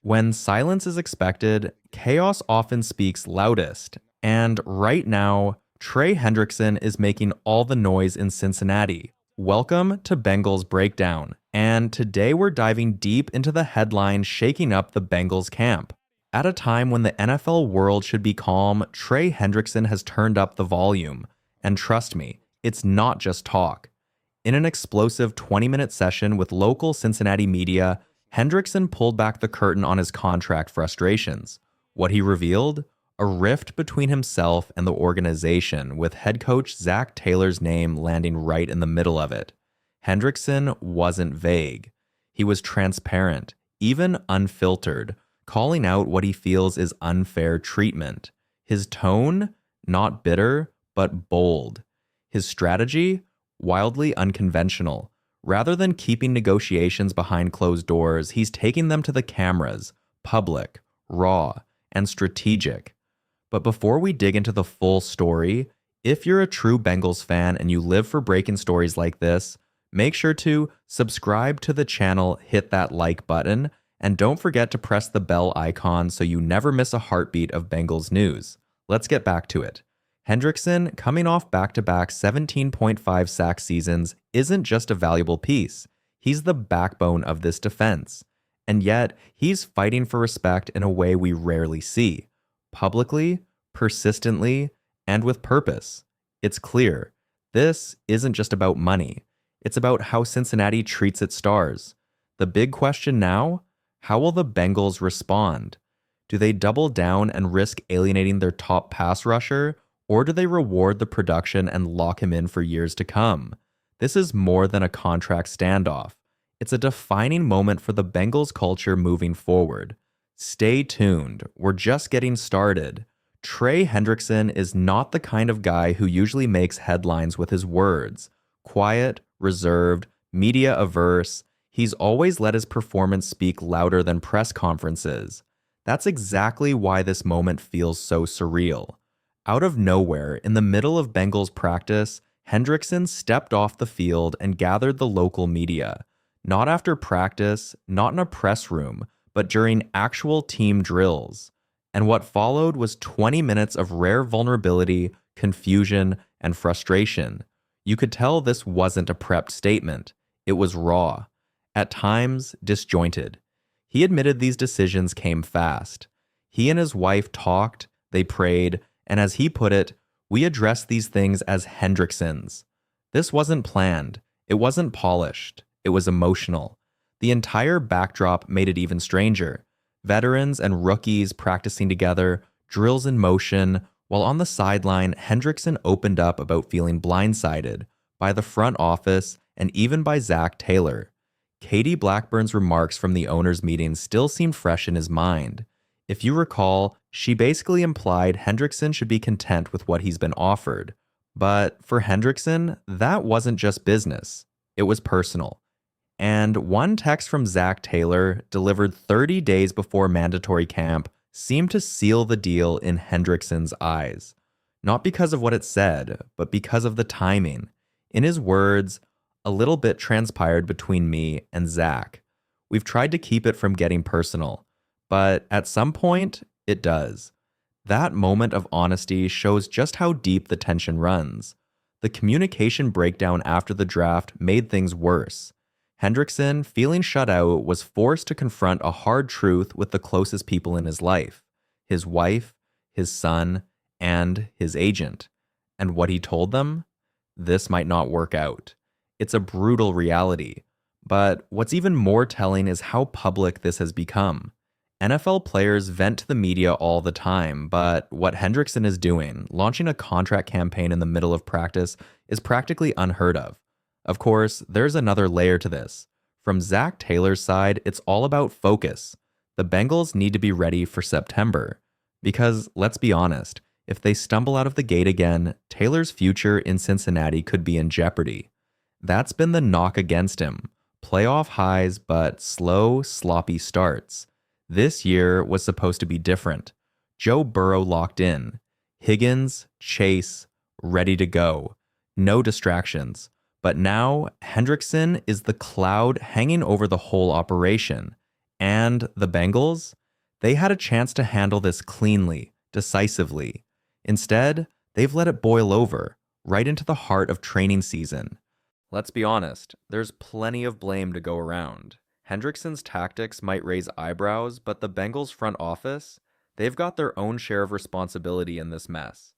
When silence is expected, chaos often speaks loudest. And right now, Trey Hendrickson is making all the noise in Cincinnati. Welcome to Bengals Breakdown. And today we're diving deep into the headline shaking up the Bengals camp. At a time when the NFL world should be calm, Trey Hendrickson has turned up the volume. And trust me, it's not just talk. In an explosive 20-minute session with local Cincinnati media, Hendrickson pulled back the curtain on his contract frustrations. What he revealed? A rift between himself and the organization, with head coach Zac Taylor's name landing right in the middle of it. Hendrickson wasn't vague. He was transparent, even unfiltered, calling out what he feels is unfair treatment. His tone? Not bitter, but bold. His strategy? Wildly unconventional. Rather than keeping negotiations behind closed doors, he's taking them to the cameras, public, raw, and strategic. But before we dig into the full story, if you're a true Bengals fan and you live for breaking stories like this, make sure to subscribe to the channel, hit that like button, and don't forget to press the bell icon so you never miss a heartbeat of Bengals news. Let's get back to it. Hendrickson, coming off back-to-back 17.5 sack seasons, isn't just a valuable piece. He's the backbone of this defense. And yet, he's fighting for respect in a way we rarely see. Publicly, persistently, and with purpose. It's clear, this isn't just about money. It's about how Cincinnati treats its stars. The big question now, how will the Bengals respond? Do they double down and risk alienating their top pass rusher? Or do they reward the production and lock him in for years to come? This is more than a contract standoff. It's a defining moment for the Bengals culture moving forward. Stay tuned. We're just getting started. Trey Hendrickson is not the kind of guy who usually makes headlines with his words. Quiet, reserved, media averse, he's always let his performance speak louder than press conferences. That's exactly why this moment feels so surreal. Out of nowhere, in the middle of Bengals practice, Hendrickson stepped off the field and gathered the local media. Not after practice, not in a press room, but during actual team drills. And what followed was 20 minutes of rare vulnerability, confusion, and frustration. You could tell this wasn't a prepped statement. It was raw. At times, disjointed. He admitted these decisions came fast. He and his wife talked, they prayed, and as he put it, we address these things as Hendricksons. This wasn't planned. It wasn't polished. It was emotional. The entire backdrop made it even stranger. Veterans and rookies practicing together, drills in motion, while on the sideline, Hendrickson opened up about feeling blindsided by the front office and even by Zac Taylor. Katie Blackburn's remarks from the owners' meeting still seemed fresh in his mind. If you recall, she basically implied Hendrickson should be content with what he's been offered. But for Hendrickson, that wasn't just business. It was personal. And one text from Zac Taylor, delivered 30 days before mandatory camp, seemed to seal the deal in Hendrickson's eyes. Not because of what it said, but because of the timing. In his words, a little bit transpired between me and Zac. We've tried to keep it from getting personal. But at some point, it does. That moment of honesty shows just how deep the tension runs. The communication breakdown after the draft made things worse. Hendrickson, feeling shut out, was forced to confront a hard truth with the closest people in his life, his wife, his son, and his agent. And what he told them? This might not work out. It's a brutal reality. But what's even more telling is how public this has become. NFL players vent to the media all the time, but what Hendrickson is doing, launching a contract campaign in the middle of practice, is practically unheard of. Of course, there's another layer to this. From Zac Taylor's side, it's all about focus. The Bengals need to be ready for September. Because, let's be honest, if they stumble out of the gate again, Taylor's future in Cincinnati could be in jeopardy. That's been the knock against him. Playoff highs, but slow, sloppy starts. This year was supposed to be different. Joe Burrow locked in. Higgins, Chase, ready to go. No distractions. But now, Hendrickson is the cloud hanging over the whole operation. And the Bengals? They had a chance to handle this cleanly, decisively. Instead, they've let it boil over, right into the heart of training season. Let's be honest, there's plenty of blame to go around. Hendrickson's tactics might raise eyebrows, but the Bengals front office, they've got their own share of responsibility in this mess.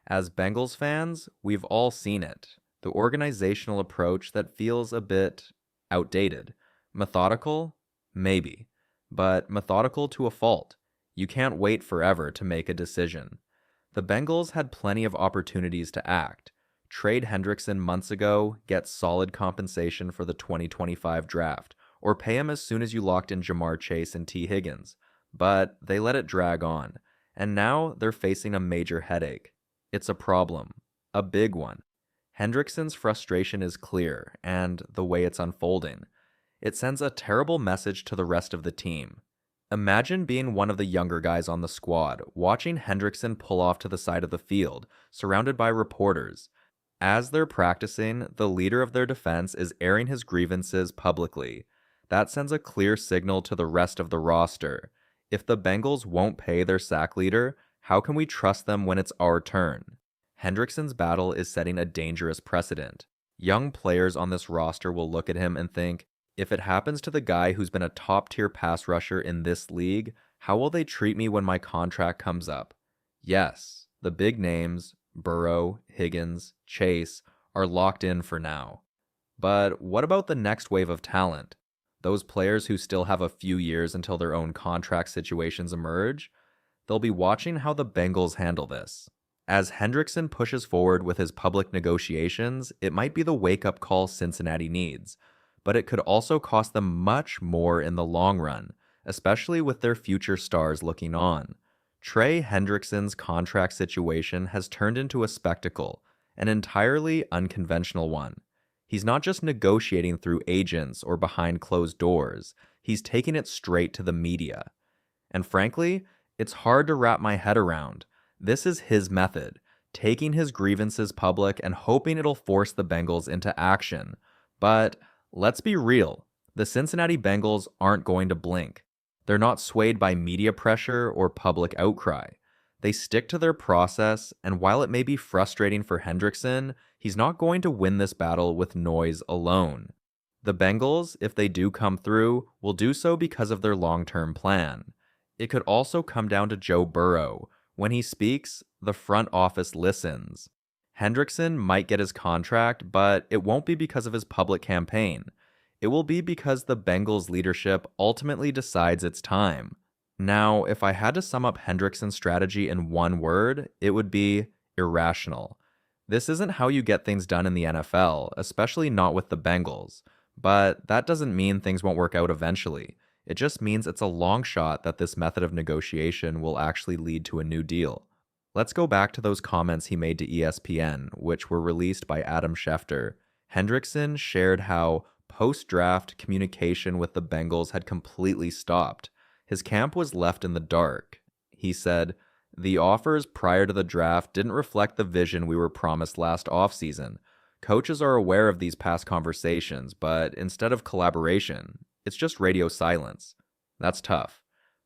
As Bengals fans, we've all seen it. The organizational approach that feels a bit outdated. Methodical? Maybe. But methodical to a fault. You can't wait forever to make a decision. The Bengals had plenty of opportunities to act. Trade Hendrickson months ago, get solid compensation for the 2025 draft, or pay him as soon as you locked in Jamar Chase and T. Higgins. But they let it drag on, and now they're facing a major headache. It's a problem. A big one. Hendrickson's frustration is clear, and the way it's unfolding. It sends a terrible message to the rest of the team. Imagine being one of the younger guys on the squad, watching Hendrickson pull off to the side of the field, surrounded by reporters. As they're practicing, the leader of their defense is airing his grievances publicly. That sends a clear signal to the rest of the roster. If the Bengals won't pay their sack leader, how can we trust them when it's our turn? Hendrickson's battle is setting a dangerous precedent. Young players on this roster will look at him and think, if it happens to the guy who's been a top-tier pass rusher in this league, how will they treat me when my contract comes up? Yes, the big names, Burrow, Higgins, Chase, are locked in for now. But what about the next wave of talent? Those players who still have a few years until their own contract situations emerge? They'll be watching how the Bengals handle this. As Hendrickson pushes forward with his public negotiations, it might be the wake-up call Cincinnati needs, but it could also cost them much more in the long run, especially with their future stars looking on. Trey Hendrickson's contract situation has turned into a spectacle, an entirely unconventional one. He's not just negotiating through agents or behind closed doors, he's taking it straight to the media. And frankly, it's hard to wrap my head around. This is his method, taking his grievances public and hoping it'll force the Bengals into action. But let's be real, the Cincinnati Bengals aren't going to blink. They're not swayed by media pressure or public outcry. They stick to their process, and while it may be frustrating for Hendrickson, he's not going to win this battle with noise alone. The Bengals, if they do come through, will do so because of their long-term plan. It could also come down to Joe Burrow. When he speaks, the front office listens. Hendrickson might get his contract, but it won't be because of his public campaign. It will be because the Bengals leadership ultimately decides it's time. Now, if I had to sum up Hendrickson's strategy in one word, it would be irrational. This isn't how you get things done in the NFL, especially not with the Bengals. But that doesn't mean things won't work out eventually. It just means it's a long shot that this method of negotiation will actually lead to a new deal. Let's go back to those comments he made to ESPN, which were released by Adam Schefter. Hendrickson shared how post-draft communication with the Bengals had completely stopped. His camp was left in the dark. He said, "The offers prior to the draft didn't reflect the vision we were promised last offseason. Coaches are aware of these past conversations, but instead of collaboration, it's just radio silence." That's tough.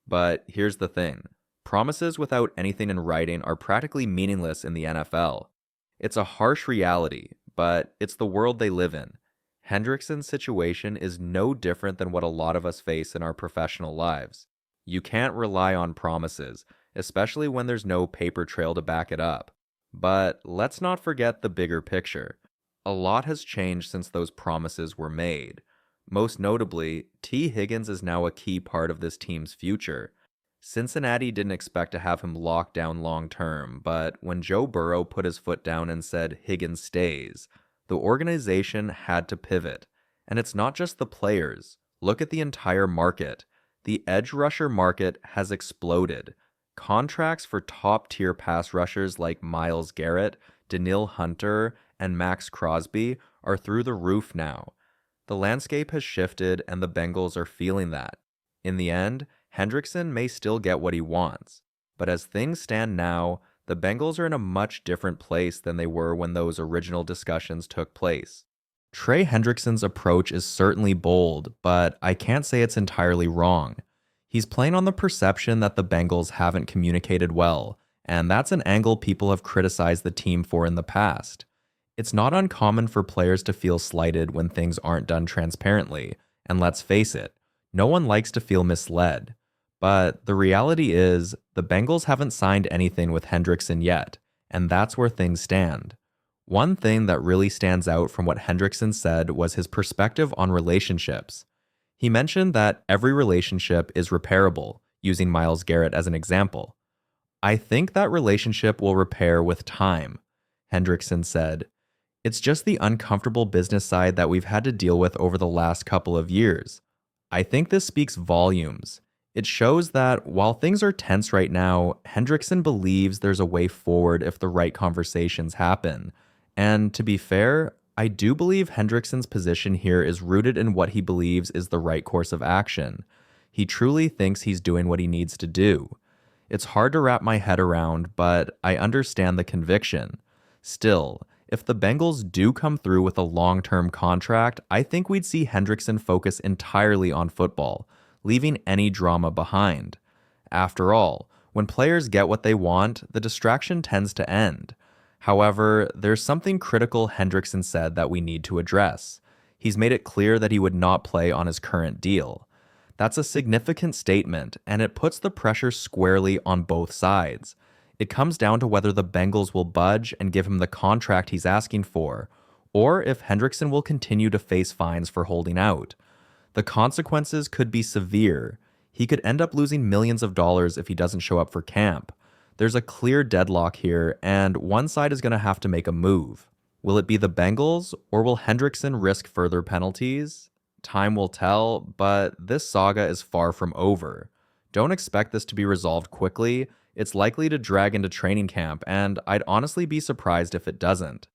But here's the thing. Promises without anything in writing are practically meaningless in the NFL. It's a harsh reality, but it's the world they live in. Hendrickson's situation is no different than what a lot of us face in our professional lives. You can't rely on promises, especially when there's no paper trail to back it up. But let's not forget the bigger picture. A lot has changed since those promises were made. Most notably, T. Higgins is now a key part of this team's future. Cincinnati didn't expect to have him locked down long term, but when Joe Burrow put his foot down and said Higgins stays, the organization had to pivot. And it's not just the players. Look at the entire market. The edge rusher market has exploded. Contracts for top-tier pass rushers like Myles Garrett, Danielle Hunter, and Max Crosby are through the roof now. The landscape has shifted, and the Bengals are feeling that. In the end, Hendrickson may still get what he wants. But as things stand now, the Bengals are in a much different place than they were when those original discussions took place. Trey Hendrickson's approach is certainly bold, but I can't say it's entirely wrong. He's playing on the perception that the Bengals haven't communicated well, and that's an angle people have criticized the team for in the past. It's not uncommon for players to feel slighted when things aren't done transparently, and let's face it, no one likes to feel misled. But the reality is, the Bengals haven't signed anything with Hendrickson yet, and that's where things stand. One thing that really stands out from what Hendrickson said was his perspective on relationships. He mentioned that every relationship is repairable, using Myles Garrett as an example. I think that relationship will repair with time, Hendrickson said. It's just the uncomfortable business side that we've had to deal with over the last couple of years. I think this speaks volumes. It shows that while things are tense right now, Hendrickson believes there's a way forward if the right conversations happen. And to be fair, I do believe Hendrickson's position here is rooted in what he believes is the right course of action. He truly thinks he's doing what he needs to do. It's hard to wrap my head around, but I understand the conviction. Still, if the Bengals do come through with a long-term contract, I think we'd see Hendrickson focus entirely on football, leaving any drama behind. After all, when players get what they want, the distraction tends to end. However, there's something critical Hendrickson said that we need to address. He's made it clear that he would not play on his current deal. That's a significant statement, and it puts the pressure squarely on both sides. It comes down to whether the Bengals will budge and give him the contract he's asking for, or if Hendrickson will continue to face fines for holding out. The consequences could be severe. He could end up losing millions of dollars if he doesn't show up for camp. There's a clear deadlock here, and one side is going to have to make a move. Will it be the Bengals, or will Hendrickson risk further penalties? Time will tell, but this saga is far from over. Don't expect this to be resolved quickly. It's likely to drag into training camp, and I'd honestly be surprised if it doesn't.